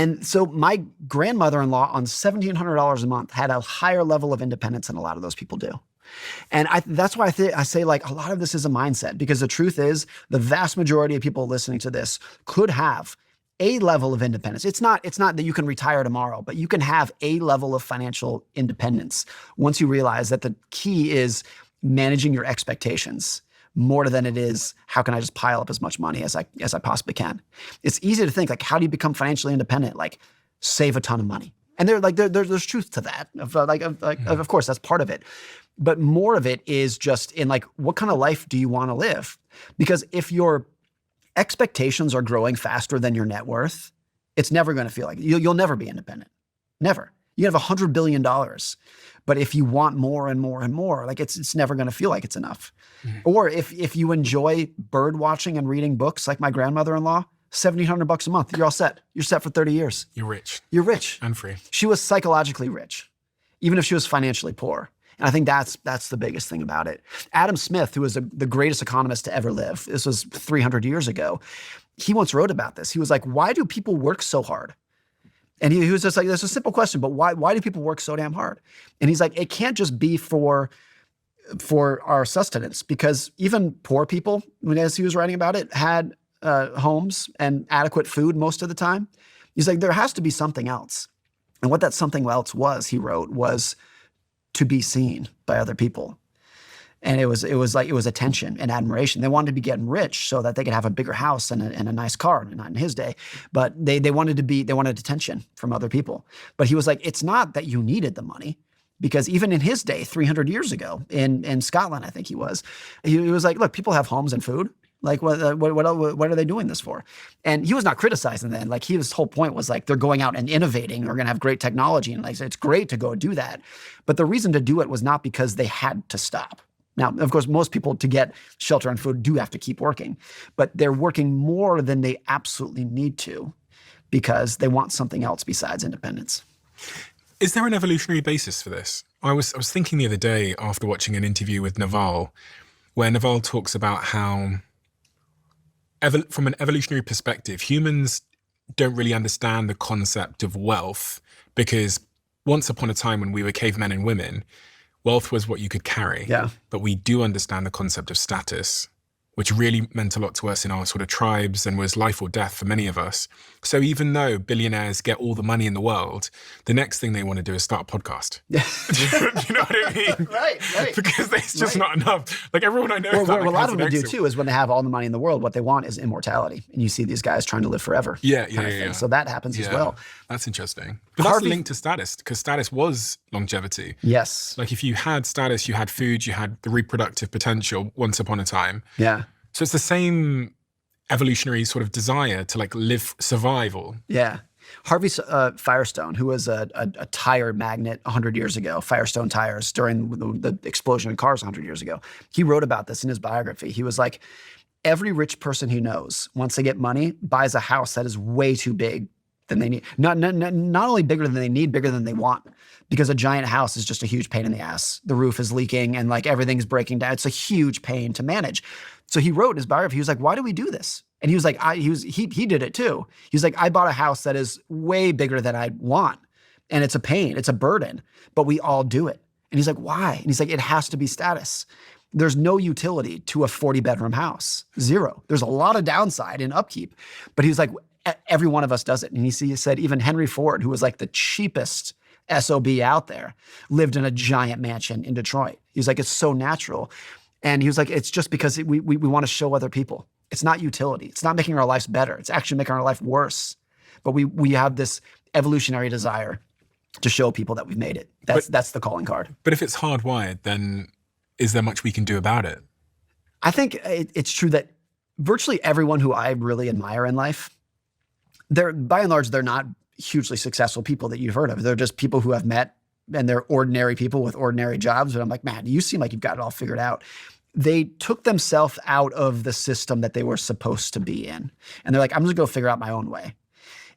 And so my grandmother-in-law on $1,700 a month had a higher level of independence than a lot of those people do. And that's why I say like a lot of this is a mindset, because the truth is the vast majority of people listening to this could have a level of independence. It's not that you can retire tomorrow, but you can have a level of financial independence once you realize that the key is managing your expectations more than it is how can I just pile up as much money as I possibly can. It's easy to think like, how do you become financially independent? Like, save a ton of money. And there's truth to that. Of course, that's part of it. But more of it is just in like, what kind of life do you want to live? Because if your expectations are growing faster than your net worth, it's never going to feel like you'll never be independent. Never. You have $100 billion, but if you want more and more and more, like it's never going to feel like it's enough. Or if you enjoy bird watching and reading books, like my grandmother-in-law, $1,700 a month, you're all set. You're set for 30 years. You're rich. You're rich and free. She was psychologically rich, even if she was financially poor. And I think that's the biggest thing about it. Adam Smith, who was the greatest economist to ever live, this was 300 years ago, he once wrote about this. He was like, why do people work so hard? And he was just like, that's a simple question, but why do people work so damn hard? And he's like, it can't just be for our sustenance, because even poor people, as he was writing about it, had homes and adequate food most of the time. He's like, there has to be something else. And what that something else was, he wrote, was to be seen by other people. And it was attention and admiration. They wanted to be getting rich so that they could have a bigger house and a nice car, not in his day, but they wanted attention from other people. But he was like, it's not that you needed the money, because even in his day, 300 years ago in Scotland, I think he was like, look, people have homes and food. Like, what are they doing this for? And he was not criticizing them. Like, his whole point was like, they're going out and innovating. They're going to have great technology. And like, it's great to go do that. But the reason to do it was not because they had to stop. Now, of course, most people to get shelter and food do have to keep working, but they're working more than they absolutely need to because they want something else besides independence. Is there an evolutionary basis for this? I was thinking the other day after watching an interview with Naval, where Naval talks about how, from an evolutionary perspective, humans don't really understand the concept of wealth, because once upon a time when we were cavemen and women, wealth was what you could carry. Yeah. But we do understand the concept of status, which really meant a lot to us in our sort of tribes and was life or death for many of us. So even though billionaires get all the money in the world, the next thing they want to do is start a podcast. You know what I mean? Right. Because there's just not enough. Like, everyone I know. What a lot of them do too is when they have all the money in the world, what they want is immortality. And you see these guys trying to live forever. Yeah. So that happens as well. That's interesting. But that's linked to status, because status was longevity. Yes. Like, if you had status, you had food, you had the reproductive potential once upon a time. Yeah. So it's the same evolutionary sort of desire to like live survival. Yeah. Harvey Firestone, who was a tire magnate 100 years ago, Firestone tires during the explosion in cars 100 years ago, he wrote about this in his biography. He was like, every rich person he knows, once they get money, buys a house that is way too big than they need. Not only bigger than they need, bigger than they want. Because a giant house is just a huge pain in the ass. The roof is leaking and like everything's breaking down. It's a huge pain to manage. So he wrote in his biography, he was like, why do we do this? And he was like, he did it too. He was like, I bought a house that is way bigger than I want. And it's a pain, it's a burden, but we all do it. And he's like, why? And he's like, it has to be status. There's no utility to a 40-bedroom house, zero. There's a lot of downside in upkeep. But he was like, every one of us does it. And he said even Henry Ford, who was like the cheapest SOB out there, lived in a giant mansion in Detroit. He was like, it's so natural. And he was like, it's just because we want to show other people. It's not utility. It's not making our lives better. It's actually making our life worse. But we have this evolutionary desire to show people that we've made it. That's the calling card. But if it's hardwired, then is there much we can do about it? I think it's true that virtually everyone who I really admire in life, by and large, they're not hugely successful people that you've heard of. They're just people who I've met, and they're ordinary people with ordinary jobs. But I'm like, man, you seem like you've got it all figured out. They took themselves out of the system that they were supposed to be in. And they're like, I'm just going to figure out my own way.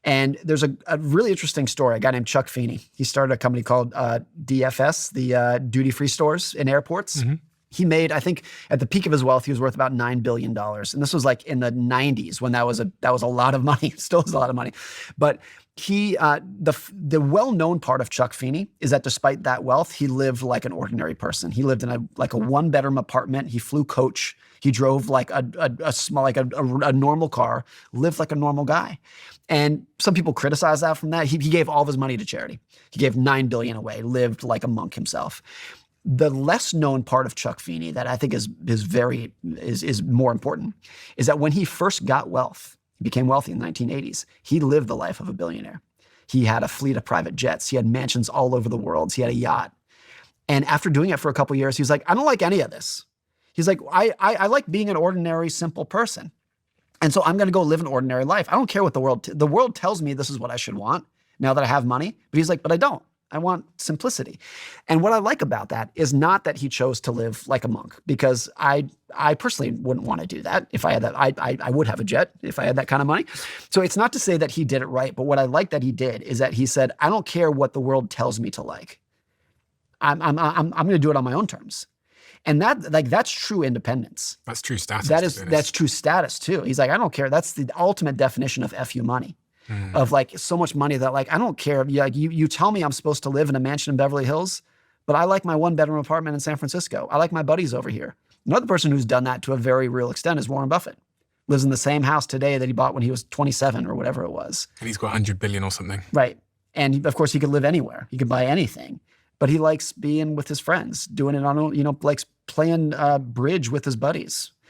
And there's a really interesting story. A guy named Chuck Feeney. He started a company called DFS, the duty-free stores in airports. Mm-hmm. He made, I think, at the peak of his wealth, he was worth about $9 billion. And this was like in the 90s when that was a lot of money. Still is a lot of money. But The well-known part of Chuck Feeney is that despite that wealth, he lived like an ordinary person. He lived in a one-bedroom apartment. He flew coach. He drove like a normal car, lived like a normal guy. And some people criticize that from that. He gave all of his money to charity. He gave $9 billion away, lived like a monk himself. The less known part of Chuck Feeney that I think is more important is that when he first got wealth, he became wealthy in the 1980s, he lived the life of a billionaire. He had a fleet of private jets. He had mansions all over the world. He had a yacht. And after doing it for a couple of years, he was like, I don't like any of this. He's like, I like being an ordinary, simple person. And so I'm going to go live an ordinary life. I don't care what the world tells me this is what I should want now that I have money. But he's like, but I don't. I want simplicity. And what I like about that is not that he chose to live like a monk, because I personally wouldn't want to do that. If I had that, I would have a jet if I had that kind of money. So it's not to say that he did it right, but what I like that he did is that he said, I don't care what the world tells me to like. I'm going to do it on my own terms. And that's true independence. That's true status. That's true status too. He's like, I don't care. That's the ultimate definition of FU money. Of like so much money that like, I don't care. Like you tell me I'm supposed to live in a mansion in Beverly Hills, but I like my one-bedroom apartment in San Francisco. I like my buddies over here. Another person who's done that to a very real extent is Warren Buffett. Lives in the same house today that he bought when he was 27 or whatever it was. And he's got 100 billion or something. Right. And of course he could live anywhere. He could buy anything. But he likes being with his friends, doing it on, likes playing bridge with his buddies.